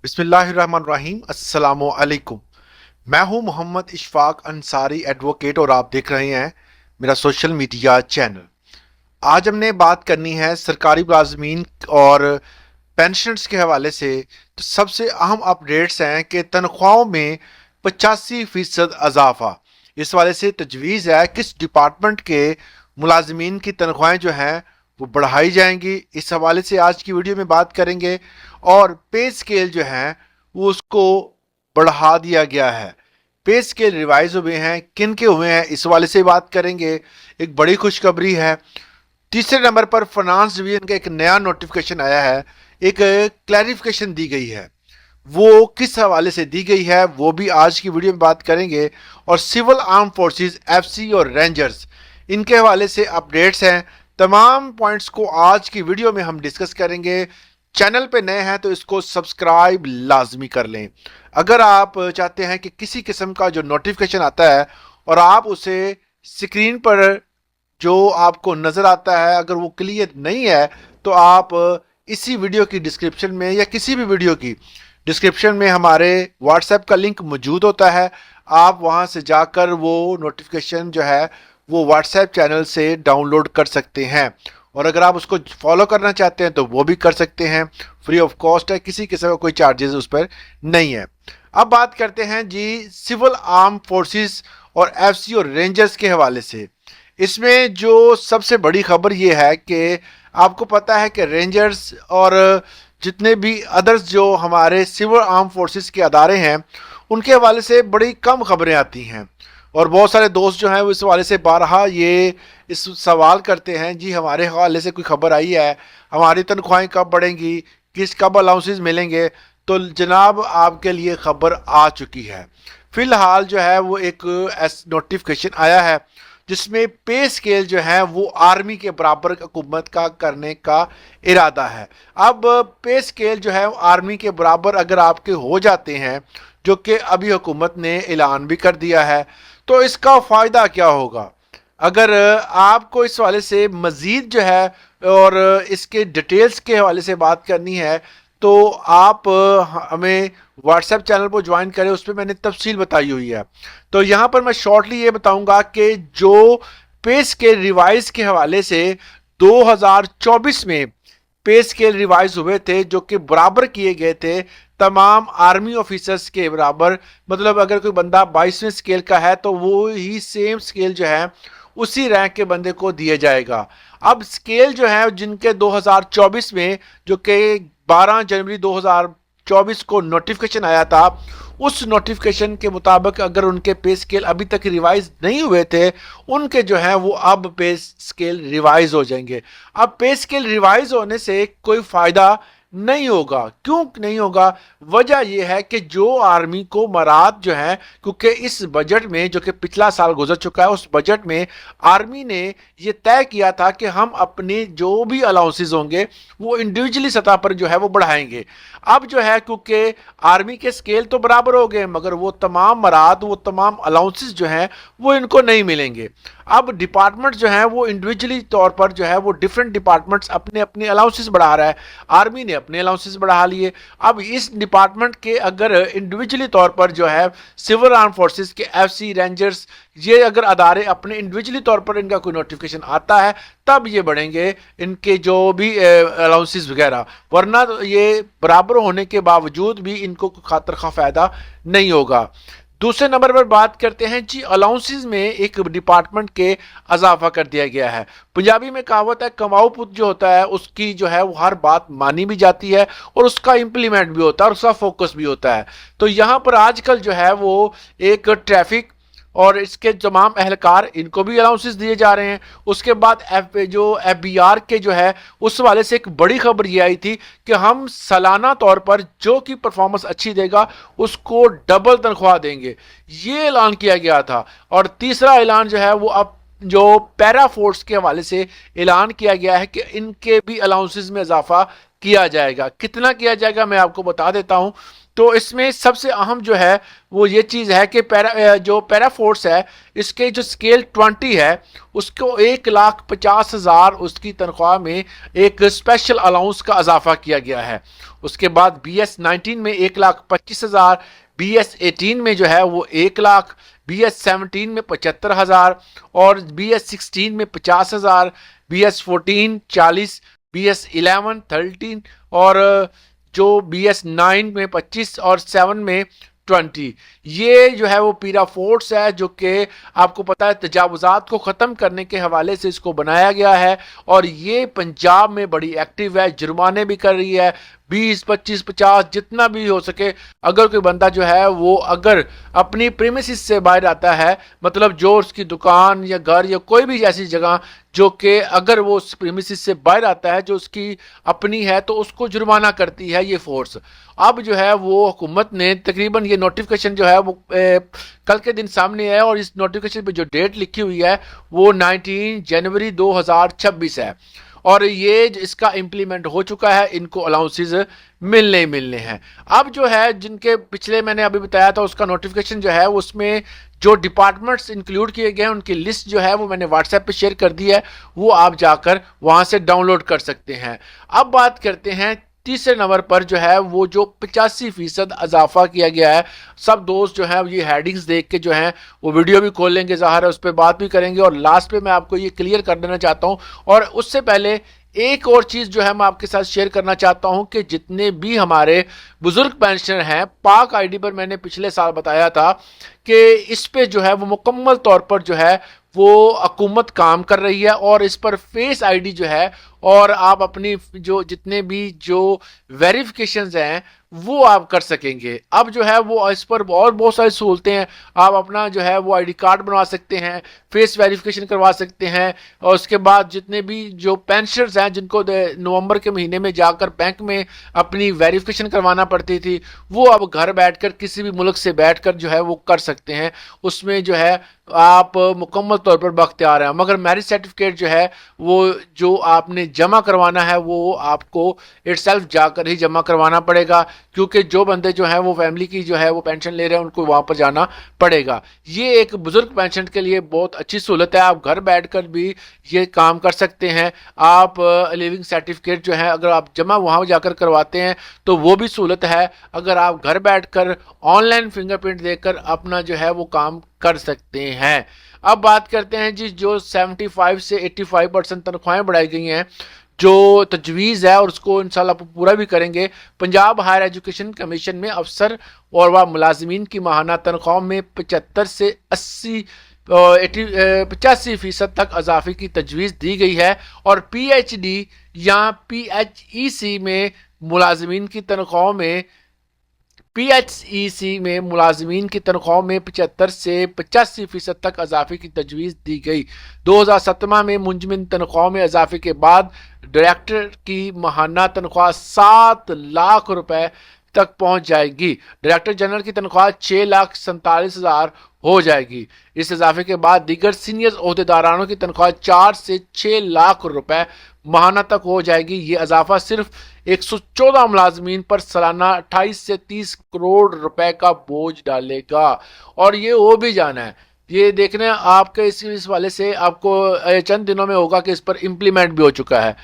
बिस्मिल्लाहिर्रहमानिर्रहीम अस्सलामु अलैकुम। मैं हूं मोहम्मद इशफाक अंसारी एडवोकेट और आप देख रहे हैं मेरा सोशल मीडिया चैनल। आज हमने बात करनी है सरकारी मुलाजमीन और पेंशनर्स के हवाले से। तो सबसे अहम अपडेट्स हैं कि तनख्वाहों में 85% इजाफा। इस वाले से तजवीज़ है किस डिपार्टमेंट के मुलाजमीन की तनख्वाहें जो हैं वो बढ़ाई जाएंगी। इस हवाले से आज की वीडियो में बात करेंगे। और पे स्केल जो है वो उसको बढ़ा दिया गया है। पे स्केल रिवाइज हुए हैं, किन के हुए हैं, इस वाले से बात करेंगे। एक बड़ी खुशखबरी है। तीसरे नंबर पर फाइनेंस डिवीजन का एक नया नोटिफिकेशन आया है, एक क्लैरिफिकेशन दी गई है। वो किस हवाले से दी गई है वो भी आज की वीडियो में बात करेंगे। और सिविल आर्म फोर्सेस, एफसी और रेंजर्स, इनके हवाले से अपडेट्स हैं। तमाम पॉइंट्स को आज की वीडियो में हम डिस्कस करेंगे। चैनल पे नए हैं तो इसको सब्सक्राइब लाजमी कर लें। अगर आप चाहते हैं कि किसी किस्म का जो नोटिफिकेशन आता है और आप उसे स्क्रीन पर जो आपको नज़र आता है अगर वो क्लियर नहीं है, तो आप इसी वीडियो की डिस्क्रिप्शन में या किसी भी वीडियो की डिस्क्रिप्शन में हमारे व्हाट्सएप का लिंक मौजूद होता है। आप वहां से जाकर वो नोटिफिकेशन जो है वो व्हाट्सएप चैनल से डाउनलोड कर सकते हैं। और अगर आप उसको फॉलो करना चाहते हैं तो वो भी कर सकते हैं, फ्री ऑफ कॉस्ट है, किसी किस्म का कोई चार्जेस उस पर नहीं है। अब बात करते हैं जी सिविल आर्म फोर्सेस और एफसी और रेंजर्स के हवाले से। इसमें जो सबसे बड़ी खबर ये है कि आपको पता है कि रेंजर्स और जितने भी अदर्स जो हमारे सिविल आर्म फोर्सेस के अदारे हैं उनके हवाले से बड़ी कम खबरें आती हैं। और बहुत सारे दोस्त जो हैं वो इस हवाले से बारहा ये इस सवाल करते हैं, जी हमारे हवाले से कोई खबर आई है, हमारी तनख्वाहें कब बढ़ेंगी, कब अलाउंसेस मिलेंगे। तो जनाब आपके लिए खबर आ चुकी है। फिलहाल जो है वो एक नोटिफिकेशन आया है जिसमें पे स्केल जो है वो आर्मी के बराबर हुकूमत का करने का इरादा है। अब पे स्केल जो है आर्मी के बराबर अगर आपके हो जाते हैं, जो कि अभी हुकूमत ने ऐलान भी कर दिया है, तो इसका फ़ायदा क्या होगा। अगर आपको इस हवाले से मज़ीद जो है और इसके डिटेल्स के हवाले से बात करनी है तो आप हमें व्हाट्सएप चैनल को ज्वाइन करें, उस पर मैंने तफसील बताई हुई है। तो यहाँ पर मैं शॉर्टली ये बताऊंगा कि जो पे स्केल रिवाइज के हवाले से 2024 में पे स्केल रिवाइज हुए थे जो कि बराबर किए गए थे तमाम आर्मी ऑफिसर्स के बराबर। मतलब अगर कोई बंदा 22वें स्केल का है तो वो ही सेम स्केल जो है उसी रैंक के बंदे को दिया जाएगा। अब स्केल जो है जिनके 2024 में जो कि 12 जनवरी 2024 को नोटिफिकेशन आया था, उस नोटिफिकेशन के मुताबिक अगर उनके पे स्केल अभी तक रिवाइज नहीं हुए थे उनके जो है वो अब पे स्केल रिवाइज हो जाएंगे। अब पे स्केल रिवाइज होने से कोई फायदा नहीं होगा। क्यों नहीं होगा? वजह यह है कि जो आर्मी को मराद जो है, क्योंकि इस बजट में जो कि पिछला साल गुजर चुका है उस बजट में आर्मी ने यह तय किया था कि हम अपने जो भी अलाउंसेस होंगे वो इंडिविजुअली सतह पर जो है वो बढ़ाएंगे। अब जो है क्योंकि आर्मी के स्केल तो बराबर हो गए मगर वो तमाम मराद, वो तमाम अलाउंसेस जो हैं वो इनको नहीं मिलेंगे। अब डिपार्टमेंट जो है वो इंडिविजुअली तौर पर जो है वो डिफरेंट डिपार्टमेंट्स अपने अपने अलाउंसेस बढ़ा रहा है। आर्मी ने अपने अलाउंसेस बढ़ा लिए। अब इस डिपार्टमेंट के अगर इंडिविजुअली तौर पर जो है सिविल आर्म फोर्सेस के एफसी, रेंजर्स, ये अगर अदारे अपने इंडिविजुअली तौर पर इनका कोई नोटिफिकेशन आता है तब ये बढ़ेंगे इनके जो भी अलाउंसेस वगैरह, वरना तो ये बराबर होने के बावजूद भी इनको खातर खा फायदा नहीं होगा। दूसरे नंबर पर बात करते हैं जी अलाउंसेस में एक डिपार्टमेंट के इजाफा कर दिया गया है। पंजाबी में कहावत है कमाऊ पुत जो होता है उसकी जो है वो हर बात मानी भी जाती है और उसका इंप्लीमेंट भी होता है और उसका फोकस भी होता है। तो यहाँ पर आजकल जो है वो एक ट्रैफिक और इसके तमाम एहलकार इनको भी अलाउंसेस दिए जा रहे हैं। उसके बाद FBR के जो है उस वाले से एक बड़ी खबर ये आई थी कि हम सालाना तौर पर जो कि परफॉर्मेंस अच्छी देगा उसको डबल तनख्वाह देंगे, ये ऐलान किया गया था। और तीसरा ऐलान जो है वो अब जो पैरा फोर्स के हवाले से ऐलान किया गया है कि इनके भी अलाउंसेस में इजाफा किया जाएगा। कितना किया जाएगा मैं आपको बता देता हूं। तो इसमें सबसे अहम जो है वो ये चीज़ है कि जो पैरा फोर्स है, इसके जो स्केल 20 है, उसको 1,50,000 उसकी तनख्वाह में एक स्पेशल अलाउंस का इजाफा किया गया है। उसके बाद BS-19 में 1,25,000, BS-18 में जो है वो 1,00,000, BS-17 में 75,000 और BS-16 में 50,000, BS-14 40, BS-11 13 और जो BS-9 में 25 और 7 में 20। ये जो है वो पीरा फोर्स है जो कि आपको पता है तजावुजात को ख़त्म करने के हवाले से इसको बनाया गया है और ये पंजाब में बड़ी एक्टिव है, जुर्माने भी कर रही है 20 25 50 जितना भी हो सके। अगर कोई बंदा जो है वो अगर अपनी प्रीमिसिस से बाहर आता है, मतलब जो उसकी दुकान या घर या कोई भी ऐसी जगह जो कि अगर वो उस प्रीमिसिस से बाहर आता है जो उसकी अपनी है, तो उसको जुर्माना करती है ये फोर्स। अब जो है वो हुकूमत ने तकरीबन ये नोटिफिकेशन जो है वो कल के दिन सामने है और इस नोटिफिकेशन पे जो डेट लिखी हुई है वो 19 जनवरी 2026 है और ये इसका इम्प्लीमेंट हो चुका है, इनको अलाउंसेस मिलने ही मिलने हैं। अब जो है जिनके पिछले मैंने अभी बताया था उसका नोटिफिकेशन जो है उसमें जो डिपार्टमेंट्स इंक्लूड किए गए हैं उनकी लिस्ट जो है वो मैंने व्हाट्सएप पे शेयर कर दी है, वो आप जाकर वहां से डाउनलोड कर सकते हैं। अब बात करते हैं तीसरे नंबर पर जो है वो जो 85% इजाफा किया गया है। सब दोस्त जो है ये हेडिंग्स देख के जो है वो वीडियो भी खोल लेंगे, ज़ाहिर है उस पर बात भी करेंगे और लास्ट पे मैं आपको ये क्लियर कर देना चाहता हूँ। और उससे पहले एक और चीज़ जो है मैं आपके साथ शेयर करना चाहता हूं कि जितने भी हमारे बुजुर्ग पेंशनर हैं, पाक आईडी पर मैंने पिछले साल बताया था कि इस पे जो है वो मुकम्मल तौर पर जो है वो हुकूमत काम कर रही है और इस पर फेस आईडी जो है और आप अपनी जो जितने भी जो वेरिफिकेशंस हैं वो आप कर सकेंगे। अब जो है वो इस पर और बहुत सारी सहूलतें हैं। आप अपना जो है वो आईडी कार्ड बनवा सकते हैं, फेस वेरिफिकेशन करवा सकते हैं और उसके बाद जितने भी जो पेंशनर्स हैं जिनको नवंबर के महीने में जाकर बैंक में अपनी वेरिफिकेशन करवाना पड़ती थी, वो अब घर बैठकर किसी भी मुल्क से बैठकर जो है वो कर सकते हैं। उसमें जो है आप मुकम्मल तौर पर बख्तियार हैं। मगर मैरिज सर्टिफिकेट जो है वो जो आपने जमा करवाना है वो आपको इटसेल्फ जाकर ही जमा करवाना पड़ेगा, क्योंकि जो बंदे जो है वो फैमिली की जो है वो पेंशन ले रहे हैं उनको वहां पर जाना पड़ेगा। ये एक बुजुर्ग पेंशन के लिए बहुत अच्छी सहूलत है, आप घर बैठकर भी ये काम कर सकते हैं। आप लिविंग सर्टिफिकेट जो है अगर आप जमा वहां जाकर करवाते हैं तो वो भी सहूलत है। अगर आप घर बैठकर ऑनलाइन फिंगरप्रिंट देकर अपना जो है वो काम कर सकते हैं। अब बात करते हैं जी जो 75 से 85% तनख्वाहें बढ़ाई गई हैं, जो तजवीज़ है और उसको इंशाल्लाह पूरा भी करेंगे। पंजाब हायर एजुकेशन कमीशन में अफसर और वह मुलाजमीन की माहाना तनख्वाह में 75 से 85% तक इजाफे की तजवीज़ दी गई है और PhD या PHEC में मुलाजमीन की तनख्वाह में PHEC में मुलाजमीन की तनख्वाह में 75 से 85% तक इजाफे की तजवीज़ दी गई। 2017 में मुंजमिन तनख्वाह में इजाफे के बाद डायरेक्टर की माहाना तनख्वाह 7 लाख रुपए तक पहुंच जाएगी। डायरेक्टर जनरल की तनख्वाह 6,47,000 हो जाएगी। इस इजाफे के बाद दीगर सीनियर ओहदेदारानों की तनख्वाह 4 से 6 लाख रुपए माहाना तक हो जाएगी। ये इजाफा सिर्फ 114 मुलाजमीन पर सालाना 28 से 30 करोड़ रुपए का बोझ डालेगा और ये हो भी जाना है। ये देखने आपके इस वाले से आपको चंद दिनों में होगा कि इस पर इम्प्लीमेंट भी हो चुका है।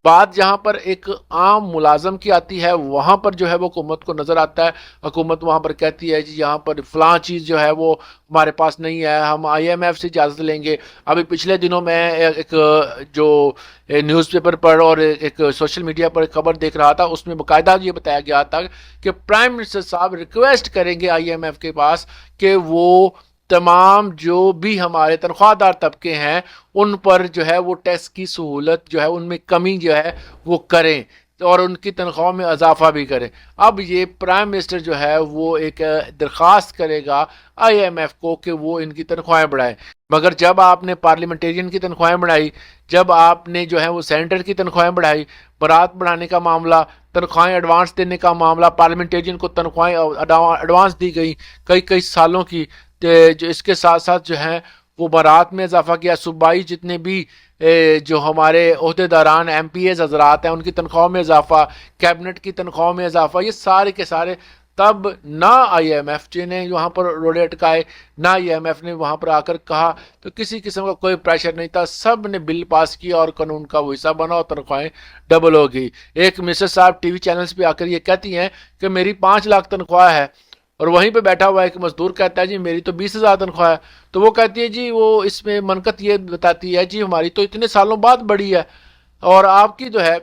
बात जहां पर एक आम मुलाजम की आती है वहां पर जो है वो हुकूमत को नज़र आता है। हुकूमत वहां पर कहती है जी यहाँ पर फ़लाँ चीज़ जो है वो हमारे पास नहीं है, हम IMF से इजाज़त लेंगे। अभी पिछले दिनों में एक जो न्यूज़पेपर पर और एक सोशल मीडिया पर खबर देख रहा था, उसमें बाकायदा ये बताया गया था कि प्राइम मिनिस्टर साहब रिक्वेस्ट करेंगे IMF के पास कि वो तमाम जो भी हमारे तनख्वाहदार तबके हैं उन पर जो है वो टैक्स की सहूलत जो है उनमें कमी जो है वो करें और उनकी तनख्वाह में इजाफा भी करें। अब ये प्राइम मिनिस्टर जो है वो एक दरख्वास्त करेगा IMF को कि वो इनकी तनख्वाहें बढ़ाएं। मगर जब आपने पार्लियामेंटेरियन की तनख्वाहें बढ़ाई, जब आपने जो है वो सेनेटर की तनख्वाहें बढ़ाई, बरात बढ़ाने का मामला, तनख्वाहें एडवांस देने का मामला, पार्लियामेंटेरियन को तनख्वाहें एडवांस दी गई कई कई सालों की, जो इसके साथ साथ जो है वो बारात में इजाफा किया। सूबाई जितने भी जो हमारे ओहदेदारान MPAs हजरात हैं उनकी तनख्वाह में इजाफा, कैबिनेट की तनख्वाह में इजाफा, ये सारे के सारे तब ना IMF ने वहाँ पर रोड़े अटकाए, ना IMF ने वहाँ पर आकर कहा, तो किसी किस्म का कोई प्रेशर नहीं था। सब ने बिल पास किया और कानून का वो हिस्सा बना और तनख्वाहें डबल हो गई। एक मिसेस साहब टीवी चैनल्स पे आकर ये कहती हैं कि मेरी 5 लाख तनख्वाह है, और वहीं पे बैठा हुआ एक मजदूर कहता है जी मेरी तो 20,000 तनख्वाह है। तो वो कहती है जी, वो इसमें मनकत ये बताती है जी हमारी तो इतने सालों बाद बढ़ी है, और आपकी जो है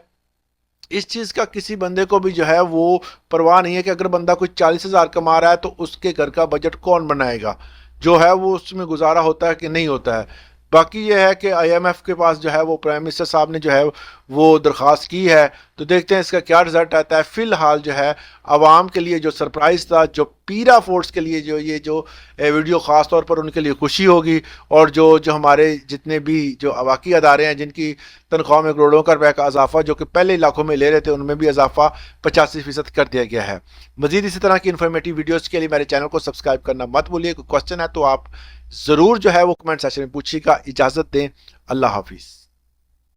इस चीज़ का किसी बंदे को भी जो है वो परवाह नहीं है कि अगर बंदा कोई 40,000 कमा रहा है तो उसके घर का बजट कौन बनाएगा, जो है वो उसमें गुजारा होता है कि नहीं होता है। बाकी ये है कि IMF के पास जो है वो प्राइम मिनिस्टर साहब ने जो है वो दरख्वास्त की है, तो देखते हैं इसका क्या रिजल्ट आता है। फिलहाल जो है आवाम के लिए जो सरप्राइज़ था, जो पीरा फोर्स के लिए जो ये जो वीडियो ख़ास तौर पर उनके लिए खुशी होगी, और जो जो हमारे जितने भी जो अवाकी अदारे हैं जिनकी तनख्वाह में करोड़ों का रुपये का इजाफा जो कि पहले इलाकों में ले रहे थे, उनमें भी इजाफा 85% कर दिया गया है। मजीद इसी तरह की इन्फॉर्मेटिव वीडियोज़ के लिए मेरे चैनल को सब्सक्राइब करना मत भूलिए। कोई क्वेश्चन है तो आप ज़रूर जो है वो कमेंट सेक्शन में पूछिएगा। इजाज़त दें, अल्लाह हाफिज़।